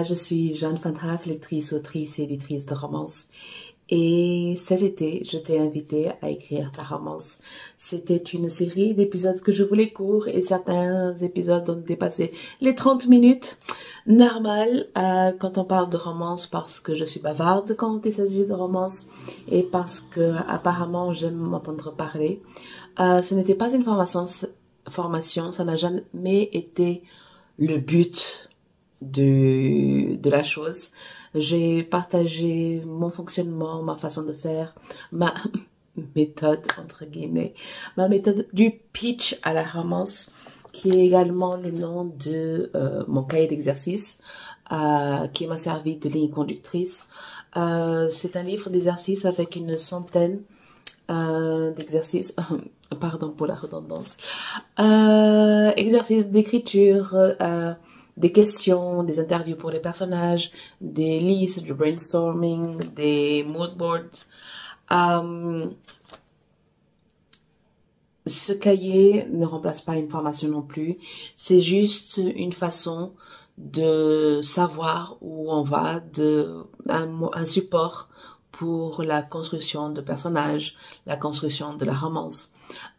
je suis Jeanne Fantraf, lectrice, autrice et éditrice de romances. Et cet été, je t'ai invitée à écrire ta romance. C'était une série d'épisodes que je voulais courts et certains épisodes ont dépassé les 30 minutes. Normal quand on parle de romance parce que je suis bavarde quand il s'agit de romance et parce que apparemment j'aime m'entendre parler. Ce n'était pas une formation, ça n'a jamais été le but de la chose. J'ai partagé mon fonctionnement, ma façon de faire, ma méthode, entre guillemets, ma méthode du pitch à la romance, qui est également le nom de mon cahier d'exercice, qui m'a servi de ligne conductrice. C'est un livre d'exercices avec une centaine d'exercices, pardon pour la redondance, exercices d'écriture, des questions, des interviews pour les personnages, des listes, du brainstorming, des mood boards. Ce cahier ne remplace pas une formation non plus, c'est juste une façon de savoir où on va, un support pour la construction de personnages, la construction de la romance.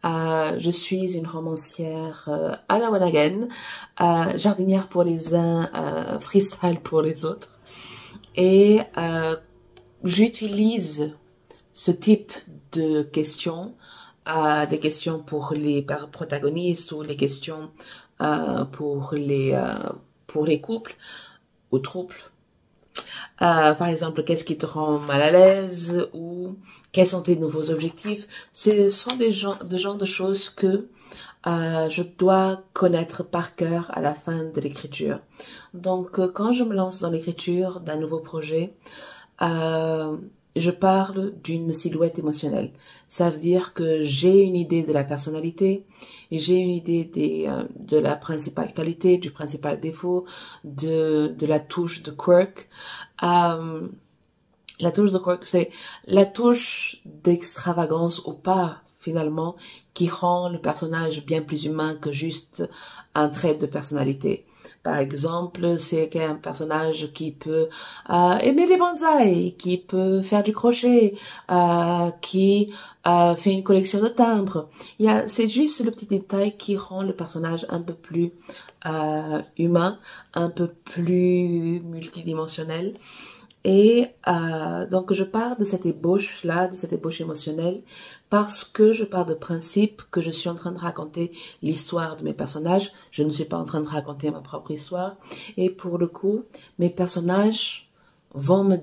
Je suis une romancière à la one again, jardinière pour les uns, freestyle pour les autres. Et j'utilise ce type de questions, des questions pour les protagonistes ou les questions pour les couples ou troubles. Par exemple, qu'est-ce qui te rend mal à l'aise ou quels sont tes nouveaux objectifs. Ce sont des genres de choses que je dois connaître par cœur à la fin de l'écriture. Donc, quand je me lance dans l'écriture d'un nouveau projet, je parle d'une silhouette émotionnelle. Ça veut dire que j'ai une idée de la personnalité, j'ai une idée de la principale qualité, du principal défaut, de la touche de quirk. La touche de quirk, c'est la touche d'extravagance ou pas, finalement, qui rend le personnage bien plus humain que juste un trait de personnalité. Par exemple, c'est un personnage qui peut aimer les bonsaïs, qui peut faire du crochet, qui fait une collection de timbres. C'est juste le petit détail qui rend le personnage un peu plus humain, un peu plus multidimensionnel. Et donc je pars de cette ébauche-là, de cette ébauche émotionnelle, parce que je pars de principe que je suis en train de raconter l'histoire de mes personnages. Je ne suis pas en train de raconter ma propre histoire. Et pour le coup, mes personnages vont me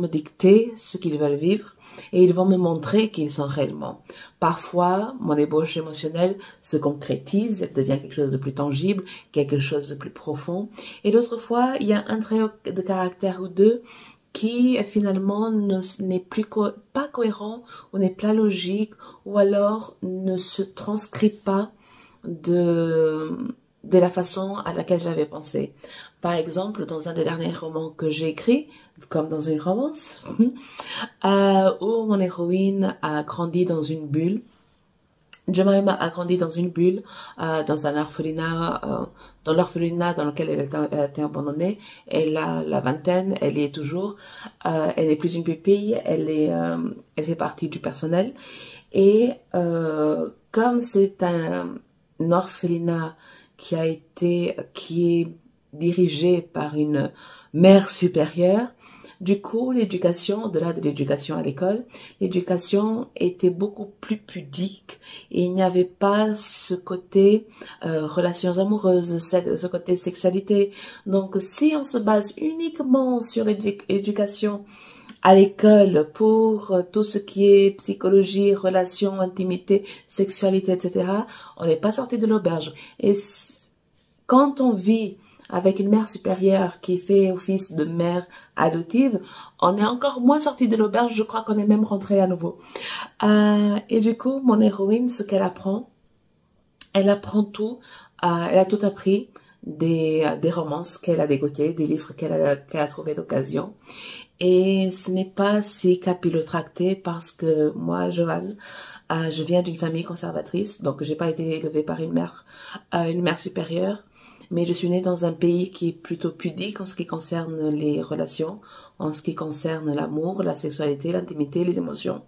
dicter ce qu'ils veulent vivre et ils vont me montrer qui ils sont réellement. Parfois, mon ébauche émotionnelle se concrétise, elle devient quelque chose de plus tangible, quelque chose de plus profond. Et d'autres fois, il y a un trait de caractère ou deux qui finalement n'est pas cohérent ou n'est pas logique ou alors ne se transcrit pas de la façon à laquelle j'avais pensé. Par exemple, dans un des derniers romans que j'ai écrit, comme dans une romance, où mon héroïne a grandi dans une bulle. Jemima a grandi dans une bulle, dans un orphelinat, dans l'orphelinat dans lequel elle a été abandonnée. Elle a la vingtaine, elle y est toujours. Elle n'est plus une pupille, elle fait partie du personnel. Et comme c'est un orphelinat qui est dirigé par une mère supérieure, du coup, l'éducation, au-delà de l'éducation à l'école, l'éducation était beaucoup plus pudique et il n'y avait pas ce côté relations amoureuses, ce côté sexualité. Donc, si on se base uniquement sur l'éducation à l'école pour tout ce qui est psychologie, relations, intimité, sexualité, etc., on n'est pas sorti de l'auberge. Et quand on vit avec une mère supérieure qui fait office de mère adoptive, on est encore moins sorti de l'auberge, je crois qu'on est même rentré à nouveau. Et du coup, mon héroïne, ce qu'elle apprend, elle apprend tout, elle a tout appris des romances qu'elle a dégotées, des livres qu'elle a trouvé d'occasion. Et ce n'est pas si capillotracté parce que moi, Joanne, je viens d'une famille conservatrice, donc j'ai pas été élevée par une mère supérieure. mais je suis née dans un pays qui est plutôt pudique en ce qui concerne les relations, en ce qui concerne l'amour, la sexualité, l'intimité, les émotions.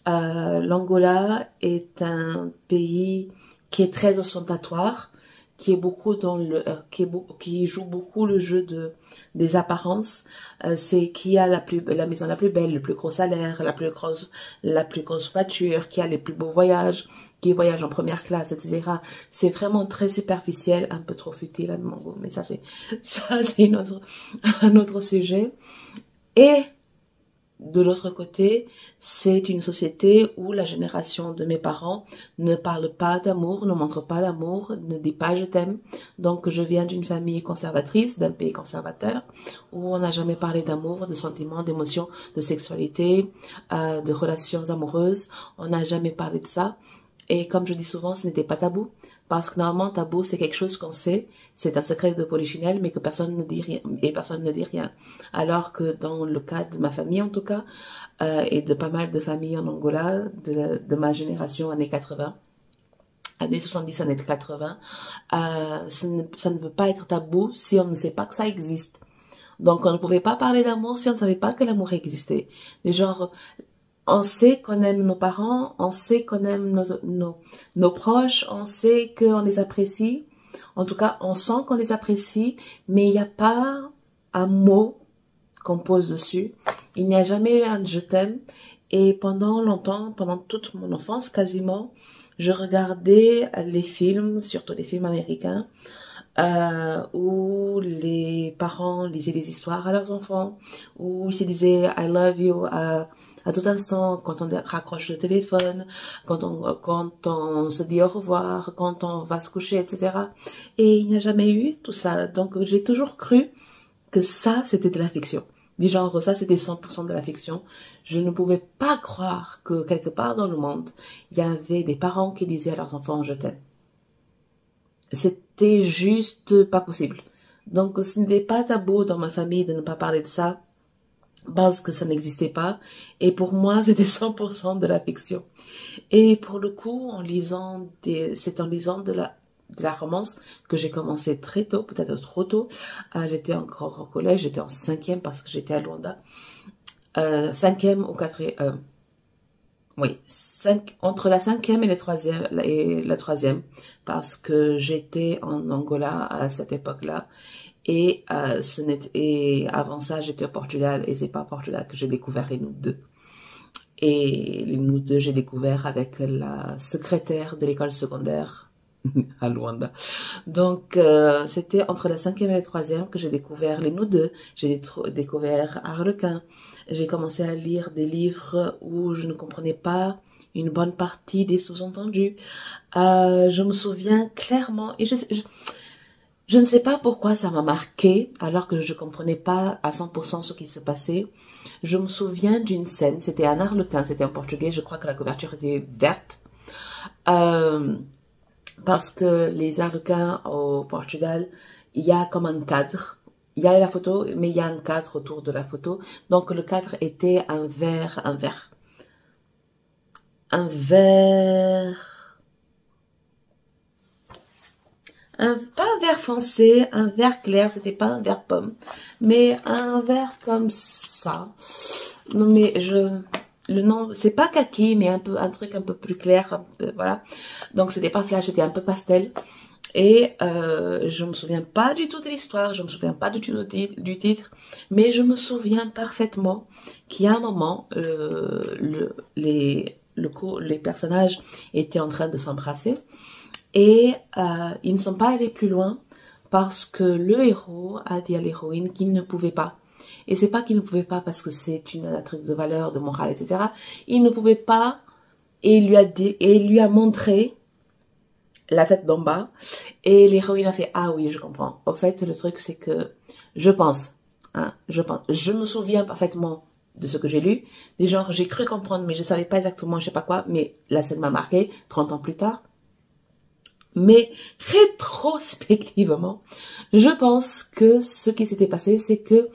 L'Angola est un pays qui est très ostentatoire, qui est beaucoup dans qui joue beaucoup le jeu des apparences. C'est qui a la maison la plus belle, le plus gros salaire, la plus grosse voiture, qui a les plus beaux voyages, qui voyage en première classe, etc. C'est vraiment très superficiel, un peu trop futile à mon goût, mais ça c'est un autre sujet. Et de l'autre côté, c'est une société où la génération de mes parents ne parle pas d'amour, ne montre pas l'amour, ne dit pas je t'aime. Donc je viens d'une famille conservatrice, d'un pays conservateur, où on n'a jamais parlé d'amour, de sentiments, d'émotions, de sexualité, de relations amoureuses. On n'a jamais parlé de ça. Et comme je dis souvent, ce n'était pas tabou. Parce que normalement, tabou, c'est quelque chose qu'on sait, c'est un secret de polichinelle, mais que personne ne dit rien, et personne ne dit rien. Alors que dans le cas de ma famille, en tout cas, et de pas mal de familles en Angola, de ma génération, années 80, années 70, années 80, ça ne peut pas être tabou si on ne sait pas que ça existe. Donc, on ne pouvait pas parler d'amour si on ne savait pas que l'amour existait. Mais genre, on sait qu'on aime nos parents, on sait qu'on aime nos proches, on sait qu'on les apprécie. En tout cas, on sent qu'on les apprécie, mais il n'y a pas un mot qu'on pose dessus. Il n'y a jamais eu un « je t'aime ». Et pendant longtemps, pendant toute mon enfance quasiment, je regardais les films, surtout les films américains, où les parents lisaient des histoires à leurs enfants, où ils se disaient I love you à tout instant, quand on raccroche le téléphone, quand on se dit au revoir, quand on va se coucher, etc. Et il n'y a jamais eu tout ça. Donc j'ai toujours cru que ça, c'était de la fiction. Du genre, ça, c'était 100% de la fiction. Je ne pouvais pas croire que quelque part dans le monde, il y avait des parents qui disaient à leurs enfants je t'aime. C'était juste pas possible. Donc, ce n'était pas tabou dans ma famille de ne pas parler de ça, parce que ça n'existait pas. Et pour moi, c'était 100% de la fiction. Et pour le coup, c'est en lisant de la romance que j'ai commencé très tôt, peut-être trop tôt. J'étais encore au collège, j'étais en 5e parce que j'étais à Luanda. 5e ou 4e, oui, entre la 5e et la 3e, parce que j'étais en Angola à cette époque-là, et avant ça, j'étais au Portugal, et c'est pas au Portugal que j'ai découvert les Nudes 2. Et les Nudes 2, j'ai découvert avec la secrétaire de l'école secondaire à Luanda. Donc, c'était entre la 5e et la 3e que j'ai découvert les Nudes 2, j'ai découvert Harlequin. J'ai commencé à lire des livres où je ne comprenais pas une bonne partie des sous-entendus. Je me souviens clairement, et je ne sais pas pourquoi ça m'a marqué, alors que je ne comprenais pas à 100% ce qui se passait. Je me souviens d'une scène, c'était un Harlequin, c'était en portugais, je crois que la couverture était verte. Parce que les Harlequins au Portugal, il y a comme un cadre. Il y a la photo, mais il y a un cadre autour de la photo. Donc, le cadre était un vert, pas un vert foncé, un vert clair, c'était pas un vert pomme, mais un vert comme ça. Non, mais le nom, c'est pas kaki, mais un truc un peu plus clair, voilà. Donc, c'était pas flash, c'était un peu pastel. Et je me souviens pas du tout de l'histoire, je me souviens pas du tout du titre, mais je me souviens parfaitement qu'il y a un moment, les personnages étaient en train de s'embrasser et ils ne sont pas allés plus loin parce que le héros a dit à l'héroïne qu'il ne pouvait pas. Et c'est pas qu'il ne pouvait pas parce que c'est un truc de valeur, de morale, etc. Il ne pouvait pas et il lui a montré la tête d'en bas, et l'héroïne a fait ah oui, je comprends. Au fait, le truc c'est que je me souviens parfaitement de ce que j'ai lu, des genres j'ai cru comprendre mais je savais pas exactement, je sais pas quoi, mais la scène m'a marqué 30 ans plus tard. Mais rétrospectivement, je pense que ce qui s'était passé, c'est que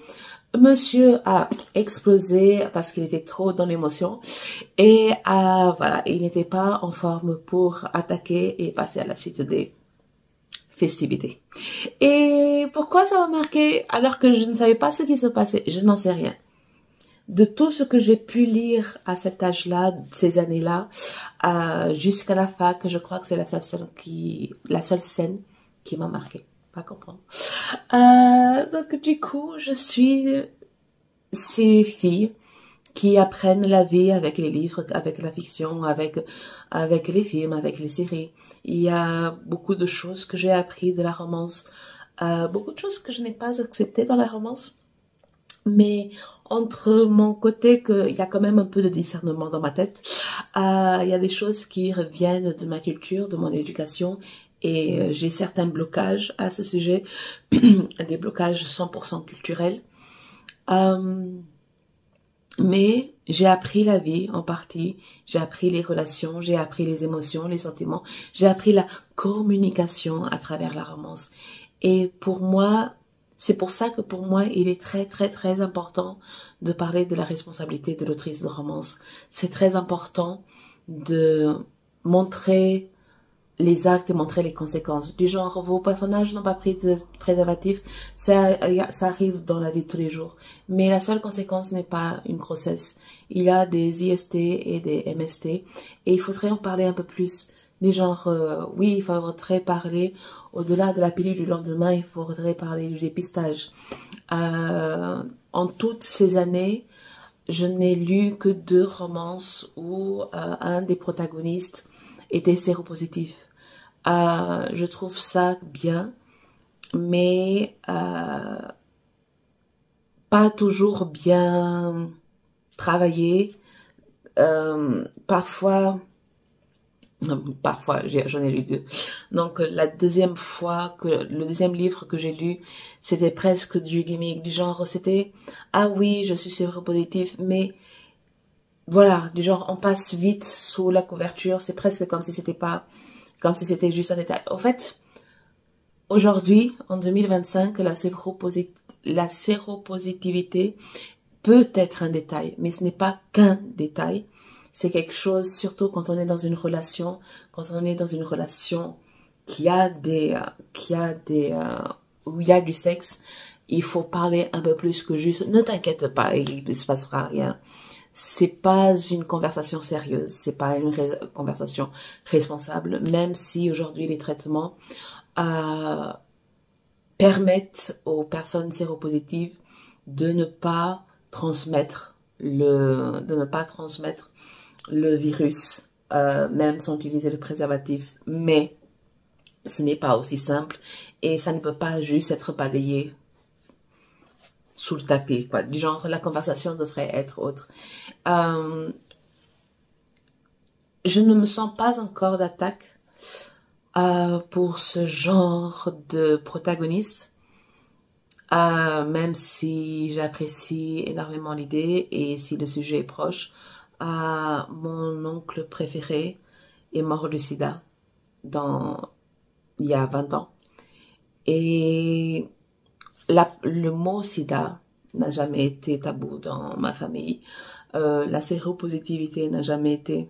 Monsieur a explosé parce qu'il était trop dans l'émotion et voilà, il n'était pas en forme pour attaquer et passer à la suite des festivité. Et pourquoi ça m'a marqué alors que je ne savais pas ce qui se passait? Je n'en sais rien. De tout ce que j'ai pu lire à cet âge-là, ces années-là, jusqu'à la fac, je crois que c'est la seule scène qui m'a marqué. Pas comprendre. Donc du coup, je suis ces filles qui apprennent la vie avec les livres, avec la fiction, avec les films, avec les séries. Il y a beaucoup de choses que j'ai appris de la romance, beaucoup de choses que je n'ai pas acceptées dans la romance. Mais entre mon côté il y a quand même un peu de discernement dans ma tête, il y a des choses qui reviennent de ma culture, de mon éducation, et j'ai certains blocages à ce sujet, des blocages 100% culturels. Mais j'ai appris la vie en partie, j'ai appris les relations, j'ai appris les émotions, les sentiments, j'ai appris la communication à travers la romance. Et pour moi, c'est pour ça que pour moi, il est très très très important de parler de la responsabilité de l'autrice de romance. C'est très important de montrer les actes et montrer les conséquences. Du genre, vos personnages n'ont pas pris de préservatif, ça arrive dans la vie de tous les jours. Mais la seule conséquence n'est pas une grossesse. Il y a des IST et des MST, et il faudrait en parler un peu plus. Du genre, oui, il faudrait parler, au-delà de la pilule du lendemain, il faudrait parler du dépistage. En toutes ces années, je n'ai lu que 2 romances où un des protagonistes était séropositif. Je trouve ça bien, mais pas toujours bien travaillé. Parfois, j'en ai lu 2. Donc le deuxième livre que j'ai lu, c'était presque du gimmick, du genre c'était ah oui, je suis séropositif, mais voilà, du genre on passe vite sous la couverture, c'est presque comme si c'était juste un détail. En fait, aujourd'hui, en 2025, la séropositivité peut être un détail, mais ce n'est pas qu'un détail. C'est quelque chose, surtout quand on est dans une relation, où il y a du sexe, il faut parler un peu plus que juste, ne t'inquiète pas, il ne se passera rien. C'est pas une conversation sérieuse, c'est pas une conversation responsable, même si aujourd'hui les traitements permettent aux personnes séropositives de ne pas transmettre le virus, même sans utiliser le préservatif. Mais ce n'est pas aussi simple et ça ne peut pas juste être balayé sous le tapis, quoi. Du genre, la conversation devrait être autre. Je ne me sens pas encore d'attaque pour ce genre de protagoniste, même si j'apprécie énormément l'idée et si le sujet est proche. Mon oncle préféré est mort du sida il y a 20 ans. Et le mot sida n'a jamais été tabou dans ma famille. La séropositivité n'a jamais été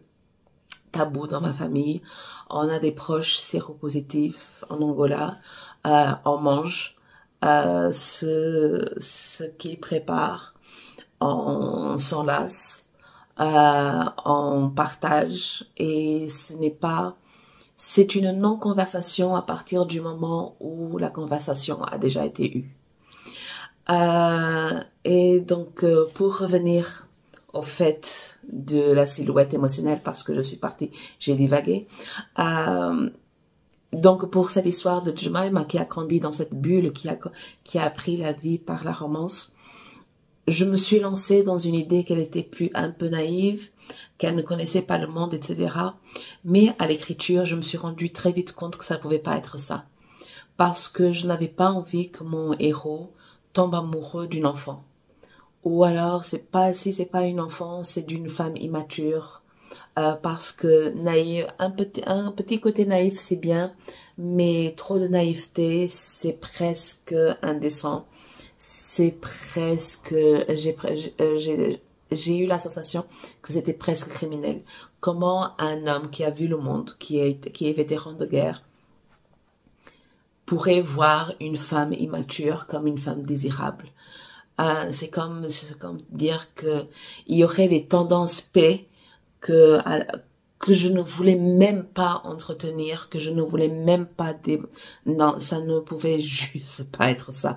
tabou dans ma famille. On a des proches séropositifs en Angola. On mange ce qu'ils préparent. On s'enlace. On partage. Et c'est une non-conversation à partir du moment où la conversation a déjà été eue. Et donc, pour revenir au fait de la silhouette émotionnelle, parce que je suis partie, j'ai divagué. Donc, pour cette histoire de Jemima qui a grandi dans cette bulle, qui a appris la vie par la romance, je me suis lancée dans une idée qu'elle était un peu naïve, qu'elle ne connaissait pas le monde, etc. Mais à l'écriture, je me suis rendu très vite compte que ça ne pouvait pas être ça. Parce que je n'avais pas envie que mon héros tombe amoureux d'une enfant. Ou alors, si c'est pas une enfant, c'est d'une femme immature. Parce que un petit côté naïf, c'est bien, mais trop de naïveté, c'est presque indécent. C'est presque, j'ai eu la sensation que c'était presque criminel. Comment un homme qui a vu le monde, qui est vétéran de guerre, pourrait voir une femme immature comme une femme désirable. C'est comme dire que il y aurait des tendances P que je ne voulais même pas entretenir, que je ne voulais même pas non, ça ne pouvait juste pas être ça.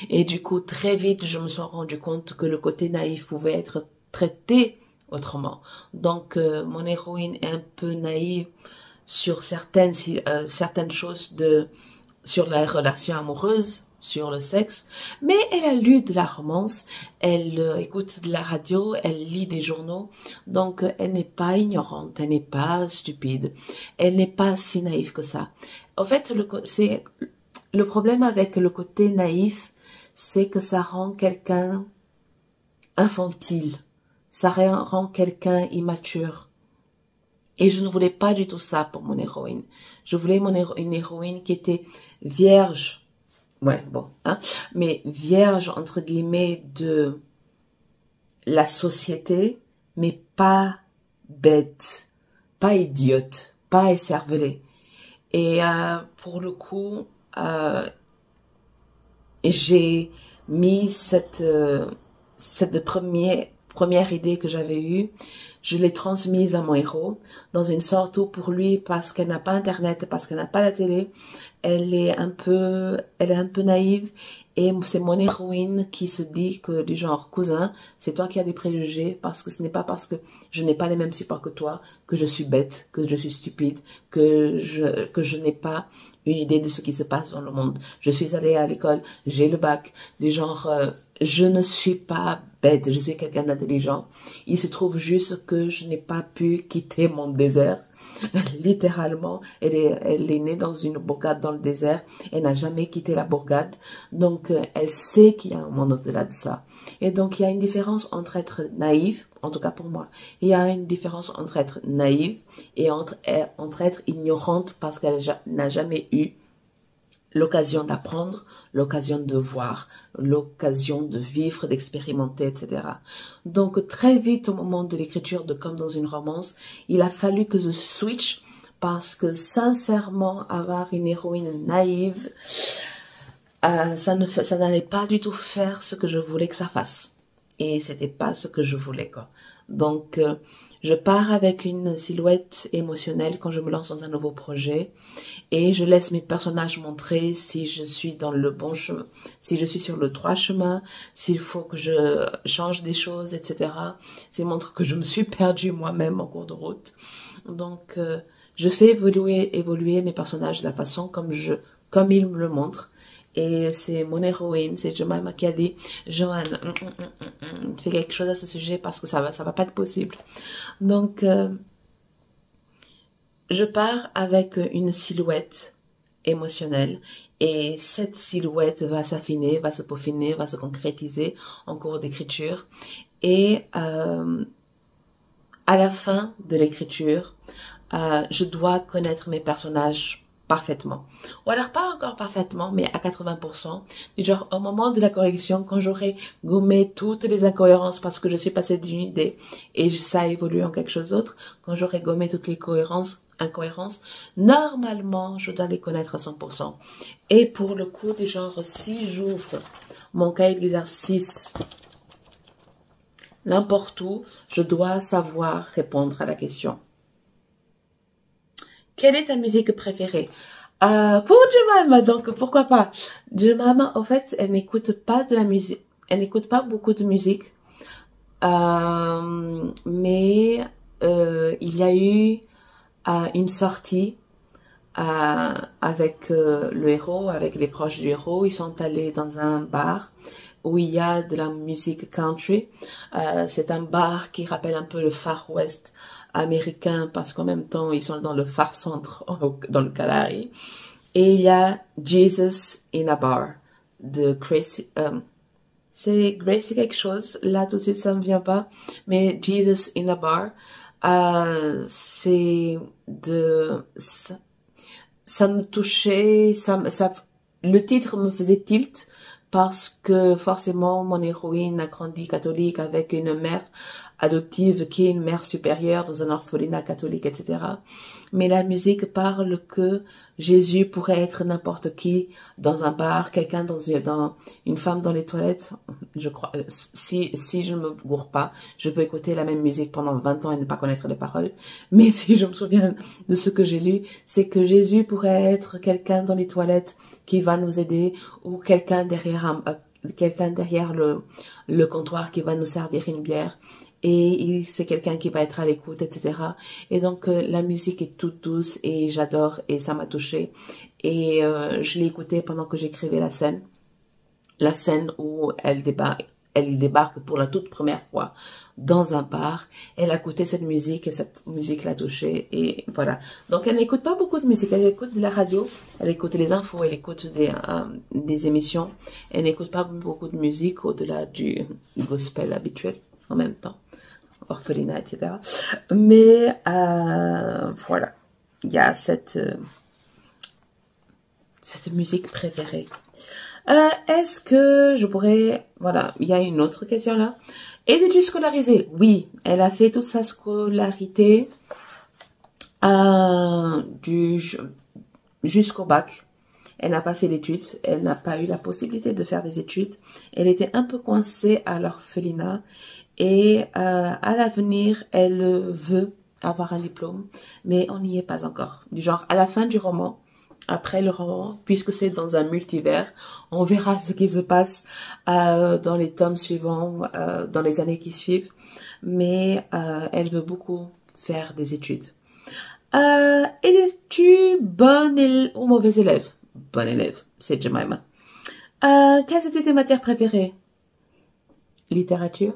Et du coup, très vite, je me suis rendu compte que le côté naïf pouvait être traité autrement. Donc, mon héroïne est un peu naïve sur certaines choses sur la relation amoureuse, sur le sexe, mais elle a lu de la romance, elle écoute de la radio, elle lit des journaux, donc elle n'est pas ignorante, elle n'est pas stupide, elle n'est pas si naïve que ça. En fait, le problème avec le côté naïf, c'est que ça rend quelqu'un infantile, ça rend quelqu'un immature. Et je ne voulais pas du tout ça pour mon héroïne. Je voulais une héroïne qui était vierge, ouais, bon, hein, mais vierge, entre guillemets, de la société, mais pas bête, pas idiote, pas écervelée. Et pour le coup, j'ai mis cette première idée que j'avais eue, je l'ai transmise à mon héros dans une sorte où pour lui, parce qu'elle n'a pas internet, parce qu'elle n'a pas la télé, elle est un peu naïve, et c'est mon héroïne qui se dit que du genre cousin, c'est toi qui as des préjugés, parce que ce n'est pas parce que je n'ai pas les mêmes supports que toi que je suis bête, que je suis stupide, que je n'ai pas une idée de ce qui se passe dans le monde. Je suis allée à l'école, j'ai le bac, du genre je ne suis pas bête, je suis quelqu'un d'intelligent. Il se trouve juste que je n'ai pas pu quitter mon désert. Littéralement, elle est née dans une bourgade dans le désert. Elle n'a jamais quitté la bourgade. Donc, elle sait qu'il y a un monde au-delà de ça. Et donc, il y a une différence entre être naïf, en tout cas pour moi. Il y a une différence entre être naïve et entre être ignorante parce qu'elle n'a jamais eu l'occasion d'apprendre, l'occasion de voir, l'occasion de vivre, d'expérimenter, etc. Donc, très vite, au moment de l'écriture de Comme dans une romance, il a fallu que je switch parce que, sincèrement, avoir une héroïne naïve, ça n'allait pas du tout faire ce que je voulais que ça fasse. Et c'était pas ce que je voulais, quoi. Donc, je pars avec une silhouette émotionnelle quand je me lance dans un nouveau projet et je laisse mes personnages montrer si je suis dans le bon chemin, si je suis sur le droit chemin, s'il faut que je change des choses, etc. Ça montre que je me suis perdue moi-même en cours de route. Donc, je fais évoluer mes personnages de la façon comme ils me le montrent. Et c'est mon héroïne, c'est Jemima qui a dit, Joanne, fais quelque chose à ce sujet parce que ça va pas être possible. Donc, je pars avec une silhouette émotionnelle et cette silhouette va s'affiner, va se peaufiner, va se concrétiser en cours d'écriture. Et à la fin de l'écriture, je dois connaître mes personnages parfaitement. Ou alors pas encore parfaitement, mais à 80%. Du genre, au moment de la correction, quand j'aurai gommé toutes les incohérences parce que je suis passée d'une idée et ça a évolué en quelque chose d'autre, quand j'aurai gommé toutes les incohérences, normalement, je dois les connaître à 100%. Et pour le coup, du genre, si j'ouvre mon cahier d'exercice n'importe où, je dois savoir répondre à la question. Quelle est ta musique préférée? Pour Jemima, donc pourquoi pas. Jemima, en fait, elle n'écoute pas de la musique. Elle n'écoute pas beaucoup de musique. Mais il y a eu une sortie avec le héros, avec les proches du héros. Ils sont allés dans un bar où il y a de la musique country. C'est un bar qui rappelle un peu le Far West américain parce qu'en même temps ils sont dans le Far Centre, dans le Kalahari. Et il y a Jesus in a Bar de Gracie. C'est Gracie quelque chose. Là tout de suite ça me vient pas. Mais Jesus in a Bar, ça me touchait, le titre me faisait tilt parce que forcément mon héroïne a grandi catholique avec une mère adoptive qui est une mère supérieure dans un orphelinat catholique, etc. Mais la musique parle que Jésus pourrait être n'importe qui dans un bar, quelqu'un dans une femme dans les toilettes. Je crois, si je ne me gourre pas, je peux écouter la même musique pendant 20 ans et ne pas connaître les paroles. Mais si je me souviens de ce que j'ai lu, c'est que Jésus pourrait être quelqu'un dans les toilettes qui va nous aider, ou quelqu'un derrière le comptoir qui va nous servir une bière. Et c'est quelqu'un qui va être à l'écoute, etc. Et donc la musique est toute douce et j'adore et ça m'a touchée. Et je l'ai écoutée pendant que j'écrivais la scène où elle débarque pour la toute première fois dans un bar. Elle a écouté cette musique et cette musique l'a touchée et voilà. Donc elle n'écoute pas beaucoup de musique, elle écoute de la radio, elle écoute les infos, elle écoute des émissions. Elle n'écoute pas beaucoup de musique au-delà du gospel habituel en même temps. Orphelinat, etc. Mais voilà, il y a cette musique préférée. Est-ce que je pourrais... Voilà, il y a une autre question là. Es-tu scolarisée? Oui, elle a fait toute sa scolarité jusqu'au bac. Elle n'a pas fait d'études, elle n'a pas eu la possibilité de faire des études. Elle était un peu coincée à l'orphelinat. Et à l'avenir, elle veut avoir un diplôme, mais on n'y est pas encore. Du genre, à la fin du roman, après le roman, puisque c'est dans un multivers, on verra ce qui se passe dans les tomes suivants, dans les années qui suivent. Mais elle veut beaucoup faire des études. Es-tu bonne ou mauvaise élève? Bonne élève, c'est Jemima. Quelles étaient tes matières préférées? Littérature.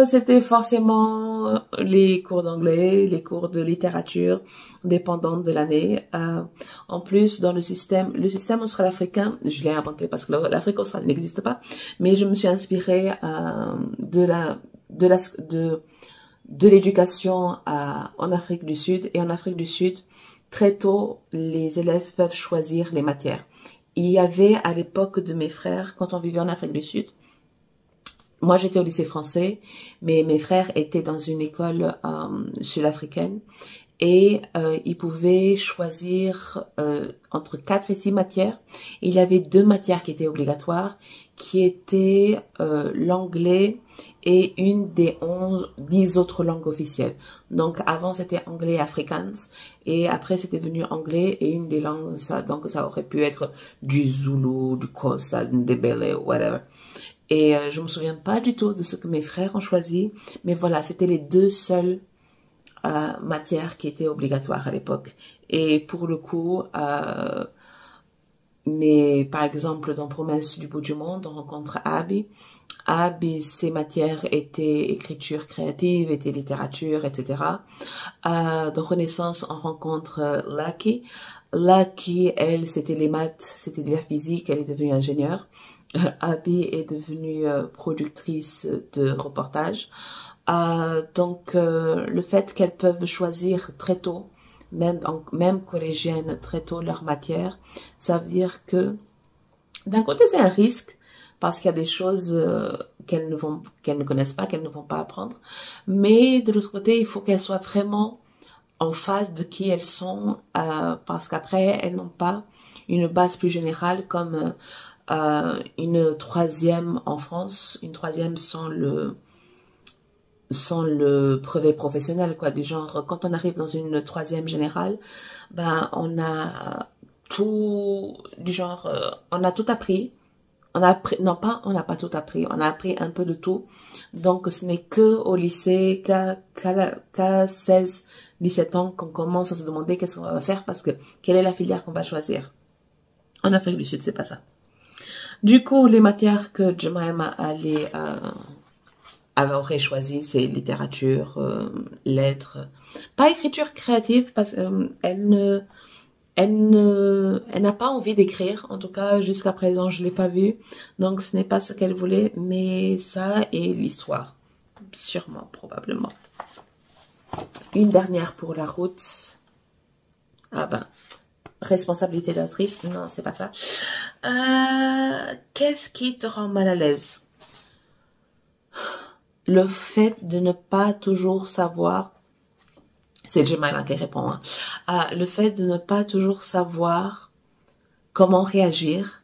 C'était forcément les cours d'anglais, les cours de littérature, dépendant de l'année. En plus, dans le système austral-africain, je l'ai inventé parce que l'Afrique australe n'existe pas, mais je me suis inspirée de l'éducation en Afrique du Sud. Et en Afrique du Sud, très tôt, les élèves peuvent choisir les matières. Il y avait à l'époque de mes frères, quand on vivait en Afrique du Sud, moi j'étais au lycée français, mais mes frères étaient dans une école sud-africaine et ils pouvaient choisir entre 4 et 6 matières. Il y avait 2 matières qui étaient obligatoires, qui étaient l'anglais et une des 10 autres langues officielles. Donc avant c'était anglais et afrikaans et après c'était devenu anglais et une des langues, donc ça aurait pu être du Zoulou, du Xhosa, du Ndebele, whatever. Et je me souviens pas du tout de ce que mes frères ont choisi, mais voilà, c'était les 2 seules matières qui étaient obligatoires à l'époque. Et pour le coup, mais par exemple dans Promesse du bout du monde, on rencontre Abby. Abby, ses matières étaient écriture créative, étaient littérature, etc. Dans Renaissance, on rencontre Lucky. Lucky, elle, c'était les maths, c'était de la physique, elle est devenue ingénieure. Abby est devenue productrice de reportages. Donc, le fait qu'elles peuvent choisir très tôt, même collégiennes, très tôt leur matière, ça veut dire que d'un côté c'est un risque parce qu'il y a des choses qu'elles ne connaissent pas, qu'elles ne vont pas apprendre, mais de l'autre côté il faut qu'elles soient vraiment en face de qui elles sont, parce qu'après elles n'ont pas une base plus générale comme une 3e en France, une 3e sans le brevet professionnel, quoi, du genre quand on arrive dans une 3e générale, ben on a tout, du genre on a tout appris, on n'a pas tout appris, on a appris un peu de tout, donc ce n'est que au lycée qu'à 16-17 ans qu'on commence à se demander qu'est-ce qu'on va faire, parce que quelle est la filière qu'on va choisir. En Afrique du Sud, c'est pas ça. Du coup, les matières que Jemima aurait choisi, c'est littérature, lettres, pas écriture créative parce qu'elle n'a pas envie d'écrire. En tout cas, jusqu'à présent, je l'ai pas vue. Donc, ce n'est pas ce qu'elle voulait, mais ça et l'histoire, sûrement, probablement. Une dernière pour la route. Ah ben, responsabilité d'autrice, non, c'est pas ça. Qu'est-ce qui te rend mal à l'aise? le fait de ne pas toujours savoir, c'est Jemima qui répond, hein. Le fait de ne pas toujours savoir comment réagir,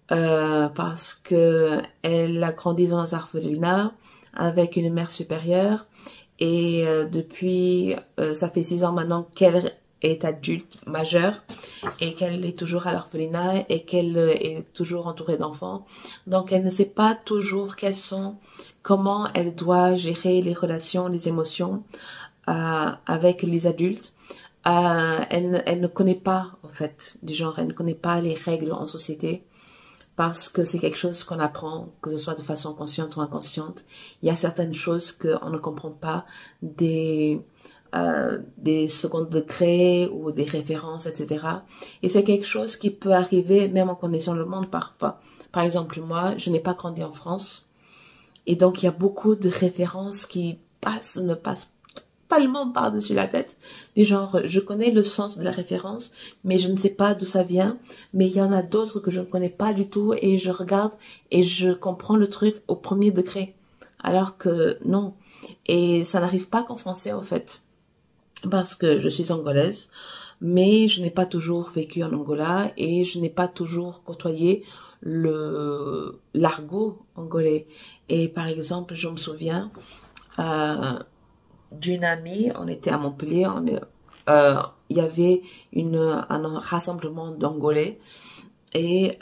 parce que elle a grandi dans un orphelinat avec une mère supérieure et depuis ça fait 6 ans maintenant qu'elle est adulte majeure et qu'elle est toujours à l'orphelinat et qu'elle est toujours entourée d'enfants. Donc elle ne sait pas toujours comment elle doit gérer les relations, les émotions avec les adultes. Elle ne connaît pas, en fait, du genre, elle ne connaît pas les règles en société parce que c'est quelque chose qu'on apprend, que ce soit de façon consciente ou inconsciente. Il y a certaines choses qu'on ne comprend pas, des second degrés ou des références, etc. Et c'est quelque chose qui peut arriver même en connaissant le monde parfois. Par exemple, moi, je n'ai pas grandi en France. Et donc, il y a beaucoup de références qui ne passent totalement par-dessus la tête. Du genre, je connais le sens de la référence, mais je ne sais pas d'où ça vient. Mais il y en a d'autres que je ne connais pas du tout et je regarde et je comprends le truc au premier degré. Alors que non. Et ça n'arrive pas qu'en français, en fait. Parce que je suis angolaise, mais je n'ai pas toujours vécu en Angola et je n'ai pas toujours côtoyé l'argot angolais. Et par exemple, je me souviens d'une amie, on était à Montpellier, il y avait un rassemblement d'Angolais et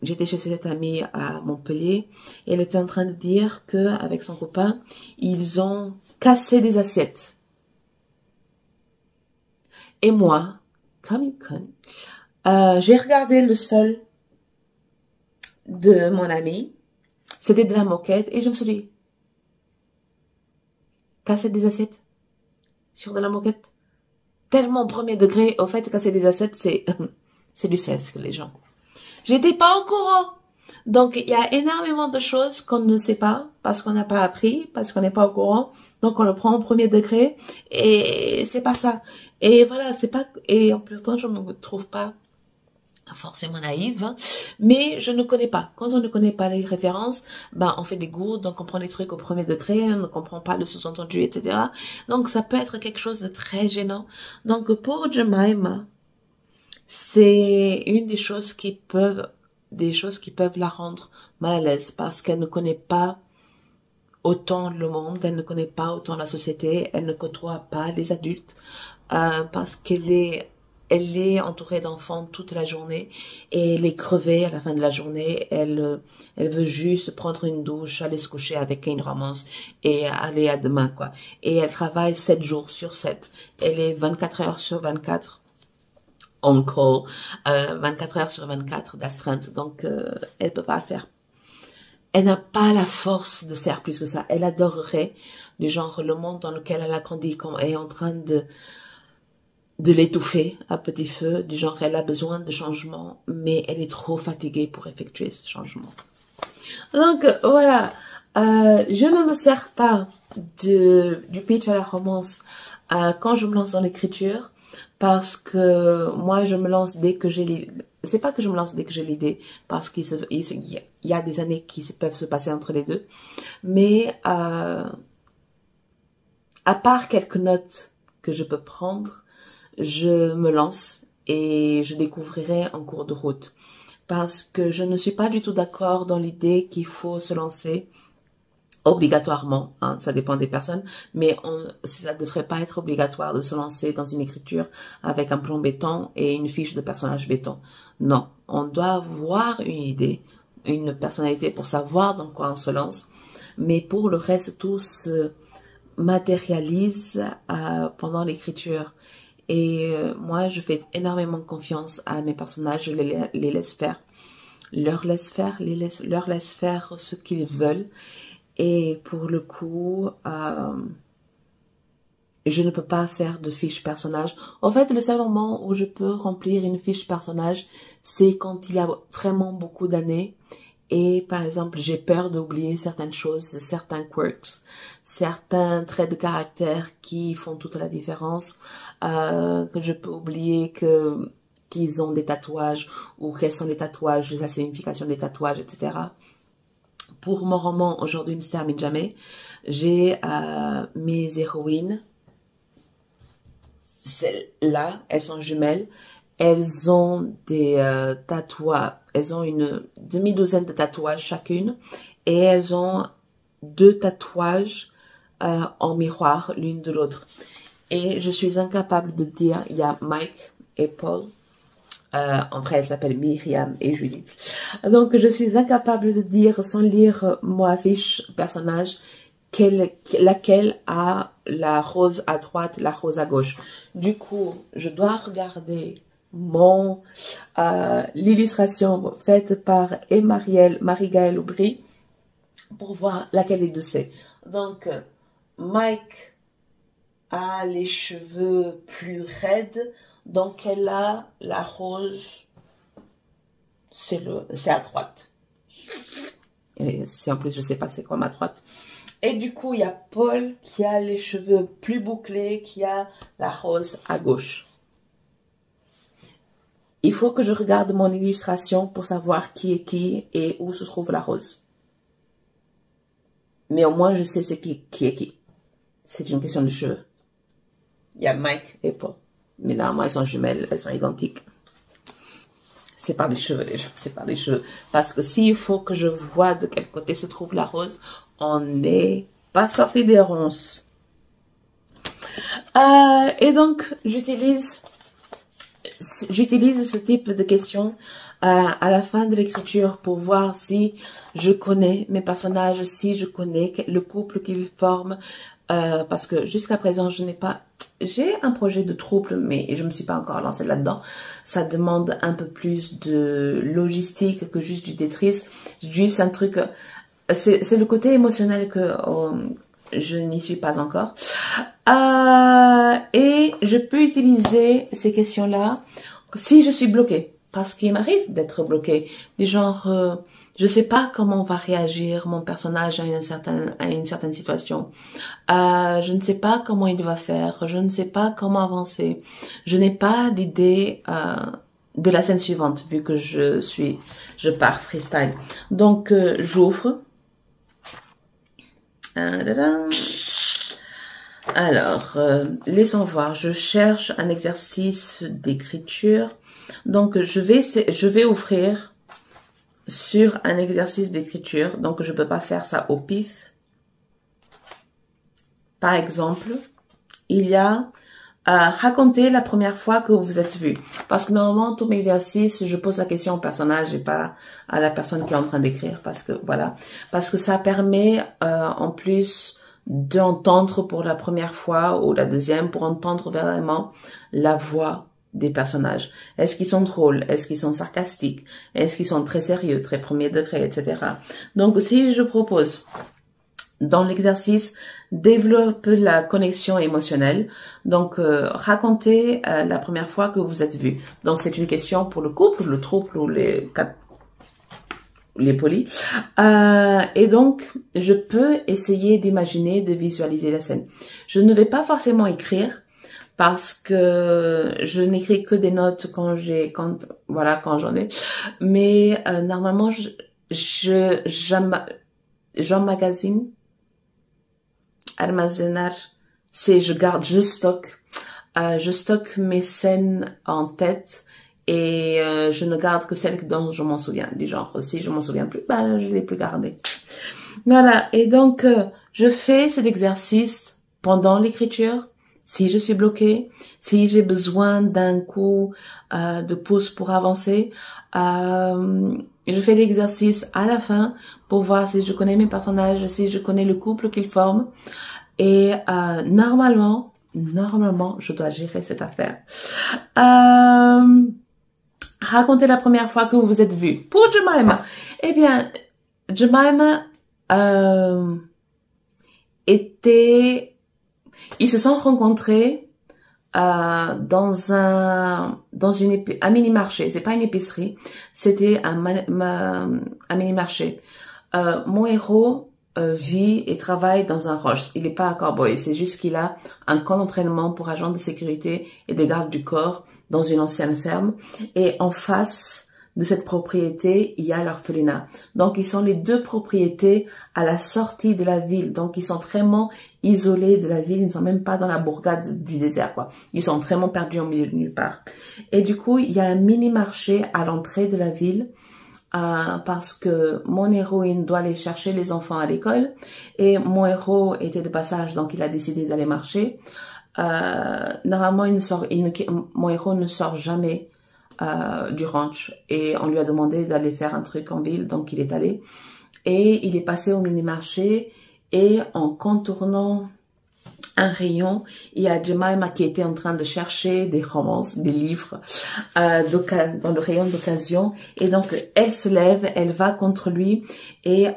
j'étais chez cette amie à Montpellier et elle était en train de dire qu'avec son copain, ils ont cassé des assiettes. Et moi, comme une conne, j'ai regardé le sol de mon ami. C'était de la moquette. Et je me suis dit, casser des assiettes sur de la moquette. Tellement premier degré. Au fait, casser des assiettes, c'est du sexe, les gens. J'étais pas au courant. Donc, il y a énormément de choses qu'on ne sait pas, parce qu'on n'a pas appris, parce qu'on n'est pas au courant. Donc, on le prend au premier degré, et c'est pas ça. Et voilà, c'est pas, et en plus temps, je me trouve pas forcément naïve, hein, mais je ne connais pas. Quand on ne connaît pas les références, ben, on fait des gourdes, donc on prend les trucs au premier degré, on ne comprend pas le sous-entendu, etc. Donc, ça peut être quelque chose de très gênant. Donc, pour Jemima, c'est une des choses qui peuvent la rendre mal à l'aise parce qu'elle ne connaît pas autant le monde, elle ne connaît pas autant la société, elle ne côtoie pas les adultes parce qu'elle est entourée d'enfants toute la journée et elle est crevée à la fin de la journée. Elle veut juste prendre une douche, aller se coucher avec une romance et aller à demain, quoi. Et elle travaille 7 jours sur 7. Elle est 24 heures sur 24 on call, 24 heures sur 24 d'astreinte. Donc, elle peut pas faire. Elle n'a pas la force de faire plus que ça. Elle adorerait, du genre, le monde dans lequel elle a grandi est en train de l'étouffer à petit feu. Du genre, elle a besoin de changement, mais elle est trop fatiguée pour effectuer ce changement. Donc, voilà. Je ne me sers pas du pitch à la romance quand je me lance dans l'écriture. Parce que moi, je me lance dès que j'ai l'idée. C'est pas que je me lance dès que j'ai l'idée, parce qu'il y a des années qui peuvent se passer entre les deux. Mais à part quelques notes que je peux prendre, je me lance et je découvrirai en cours de route. Parce que je ne suis pas du tout d'accord dans l'idée qu'il faut se lancer obligatoirement, hein, ça dépend des personnes, mais ça ne devrait pas être obligatoire de se lancer dans une écriture avec un plan béton et une fiche de personnage béton. Non, on doit avoir une idée, une personnalité pour savoir dans quoi on se lance, mais pour le reste, tout se matérialise pendant l'écriture. Et moi, je fais énormément confiance à mes personnages, je les laisse faire, leur laisse faire ce qu'ils veulent. Et pour le coup, je ne peux pas faire de fiche personnage. En fait, le seul moment où je peux remplir une fiche personnage, c'est quand il y a vraiment beaucoup d'années. Et par exemple, j'ai peur d'oublier certaines choses, certains quirks, certains traits de caractère qui font toute la différence. Que je peux oublier qu'ils ont des tatouages ou quels sont les tatouages, la signification des tatouages, etc. Pour mon roman Aujourd'hui ne se termine jamais, j'ai mes héroïnes. Celles-là, elles sont jumelles. Elles ont des tatouages. Elles ont une demi-douzaine de tatouages chacune. Et elles ont 2 tatouages en miroir l'une de l'autre. Et je suis incapable de dire, il y a Mike et Paul. En vrai, elles s'appellent Myriam et Judith. Donc, je suis incapable de dire, sans lire mon fiche personnage, laquelle a la rose à droite, la rose à gauche. Du coup, je dois regarder l'illustration faite par Marie-Gaëlle Aubry pour voir laquelle est de ces. Donc, Mike a les cheveux plus raides, donc elle a la rose, c'est à droite. Et si en plus je sais pas c'est quoi ma droite. Et du coup, il y a Paul qui a les cheveux plus bouclés, qui a la rose à gauche. Il faut que je regarde mon illustration pour savoir qui est qui et où se trouve la rose. Mais au moins, je sais c'est qui est qui. C'est une question de cheveux. Il y a Mike et Paul. Mais là, moi, elles sont jumelles, elles sont identiques. C'est par les cheveux, les gens, c'est par les cheveux. Parce que s'il faut que je vois de quel côté se trouve la rose, on n'est pas sorti des ronces. Et donc, j'utilise ce type de questions à la fin de l'écriture pour voir si je connais mes personnages, si je connais le couple qu'ils forment. Parce que jusqu'à présent, j'ai un projet de trouble, mais je ne me suis pas encore lancée là-dedans. Ça demande un peu plus de logistique que juste du Tetris. Juste un truc, c'est le côté émotionnel que je n'y suis pas encore. Et je peux utiliser ces questions-là si je suis bloquée. Parce qu'il m'arrive d'être bloquée. Du genre, je sais pas comment va réagir mon personnage à une certaine situation. Je ne sais pas comment il va faire. Je ne sais pas comment avancer. Je n'ai pas d'idée de la scène suivante, vu que je pars freestyle. Donc, j'ouvre. Alors, laissons voir. Je cherche un exercice d'écriture. Donc, je vais ouvrir sur un exercice d'écriture. Donc, je peux pas faire ça au pif. Par exemple, il y a raconter la première fois que vous vous êtes vu. Parce que normalement, tout mes exercices, je pose la question au personnage et pas à la personne qui est en train d'écrire. Parce que, voilà. Parce que ça permet, en plus, d'entendre pour la première fois ou la deuxième, pour entendre vraiment la voix des personnages. Est-ce qu'ils sont drôles? Est-ce qu'ils sont sarcastiques? Est-ce qu'ils sont très sérieux, très premier degré, etc. Donc, si je propose dans l'exercice, développe la connexion émotionnelle. Donc, racontez la première fois que vous êtes vus. Donc, c'est une question pour le couple, le trouble ou les polis. Et donc, je peux essayer d'imaginer, de visualiser la scène. Je ne vais pas forcément écrire parce que je n'écris que des notes quand j'en ai. Mais normalement, j'emmagasine. Almacenar, je stocke mes scènes en tête et je ne garde que celles dont je m'en souviens. Du genre, si je m'en souviens plus, je l'ai plus gardé. Voilà. Et donc, je fais cet exercice pendant l'écriture. Si je suis bloquée, si j'ai besoin d'un coup de pause pour avancer, je fais l'exercice à la fin pour voir si je connais mes personnages, si je connais le couple qu'ils forment. Et normalement, je dois gérer cette affaire. Racontez la première fois que vous vous êtes vus. Pour Jemima, eh bien, Jemima ils se sont rencontrés dans un mini-marché. C'est pas une épicerie, c'était un mini-marché. Mon héros vit et travaille dans un rush. Il n'est pas un cowboy, c'est juste qu'il a un camp d'entraînement pour agents de sécurité et des gardes du corps dans une ancienne ferme. Et en face de cette propriété, il y a l'orphelinat. Donc, ils sont les deux propriétés à la sortie de la ville. Donc, ils sont vraiment isolés de la ville. Ils ne sont même pas dans la bourgade du désert, quoi. Ils sont vraiment perdus au milieu de nulle part. Et du coup, il y a un mini-marché à l'entrée de la ville. Parce que mon héroïne doit aller chercher les enfants à l'école et mon héros était de passage, donc il a décidé d'aller marcher. Normalement, mon héros ne sort jamais du ranch et on lui a demandé d'aller faire un truc en ville, donc il est allé et il est passé au mini-marché et en contournant un rayon, il y a Jemima qui était en train de chercher des romances, des livres dans le rayon d'occasion et donc elle se lève, elle va contre lui et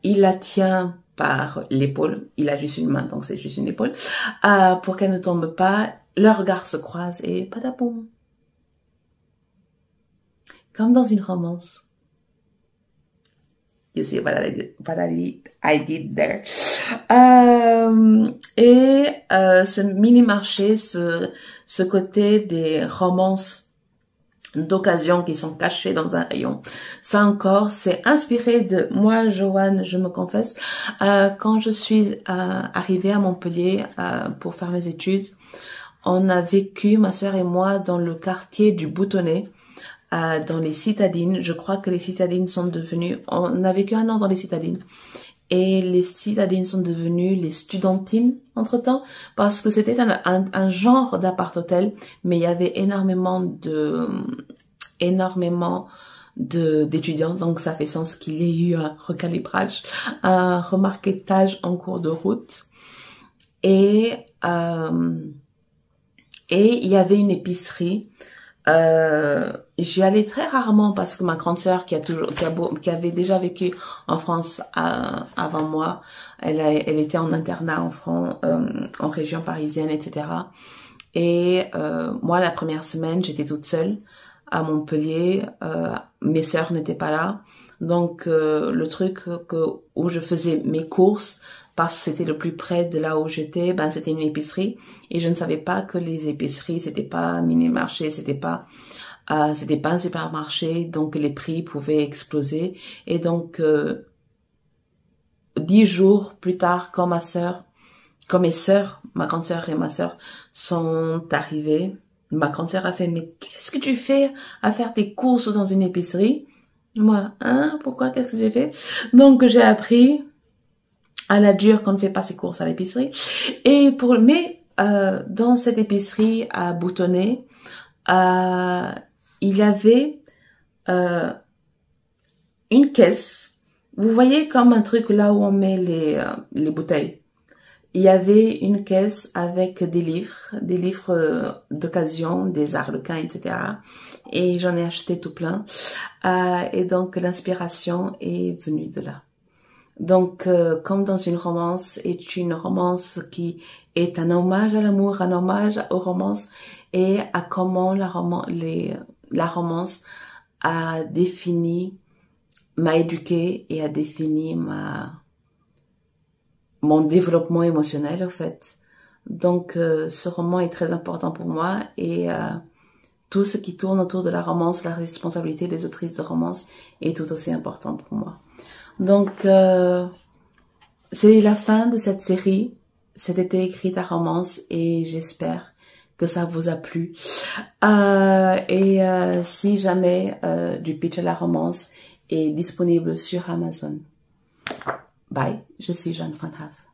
il la tient par l'épaule, il a juste une main donc c'est juste une épaule, pour qu'elle ne tombe pas, leurs regards se croisent et patapoum. Comme dans une romance. You see what I did there. Ce mini-marché, ce côté des romances d'occasion qui sont cachées dans un rayon, ça encore, c'est inspiré de moi, Joanne, je me confesse. Quand je suis arrivée à Montpellier pour faire mes études, on a vécu, ma sœur et moi, dans le quartier du Boutonnet, dans les citadines. Je crois que les citadines sont devenues, on a vécu un an dans les citadines et les citadines sont devenues les studentines entre temps parce que c'était un genre d'appart-hôtel mais il y avait énormément d'étudiants donc ça fait sens qu'il y ait eu un recalibrage, un remarquetage en cours de route et il y avait une épicerie. J'y allais très rarement parce que ma grande sœur qui avait déjà vécu en France avant moi, elle était en internat en région parisienne, etc. Et moi, la première semaine, j'étais toute seule à Montpellier. Mes sœurs n'étaient pas là, donc le truc où je faisais mes courses parce que c'était le plus près de là où j'étais, ben c'était une épicerie et je ne savais pas que les épiceries c'était pas un mini-marché, c'était pas un supermarché, donc les prix pouvaient exploser et donc 10 jours plus tard quand mes sœurs, ma grande sœur et ma sœur sont arrivées, ma grande sœur a fait mais qu'est-ce que tu fais à faire tes courses dans une épicerie? Moi, pourquoi, qu'est-ce que j'ai fait? Donc j'ai appris à la dure qu'on ne fait pas ses courses à l'épicerie. Mais dans cette épicerie à Boutonnet, il y avait une caisse. Vous voyez comme un truc là où on met les bouteilles. Il y avait une caisse avec des livres d'occasion, des arlequins, etc. Et j'en ai acheté tout plein. Et donc l'inspiration est venue de là. Donc, comme dans une romance, est une romance qui est un hommage à l'amour, un hommage aux romances et à comment la romance a défini, m'a éduquée et a défini mon développement émotionnel, en fait. Donc, ce roman est très important pour moi et tout ce qui tourne autour de la romance, la responsabilité des autrices de romance est tout aussi important pour moi. Donc, c'est la fin de cette série. C'était écrite à romance et j'espère que ça vous a plu. Si jamais du pitch à la romance est disponible sur Amazon. Bye, je suis Jeanne Van Haaf.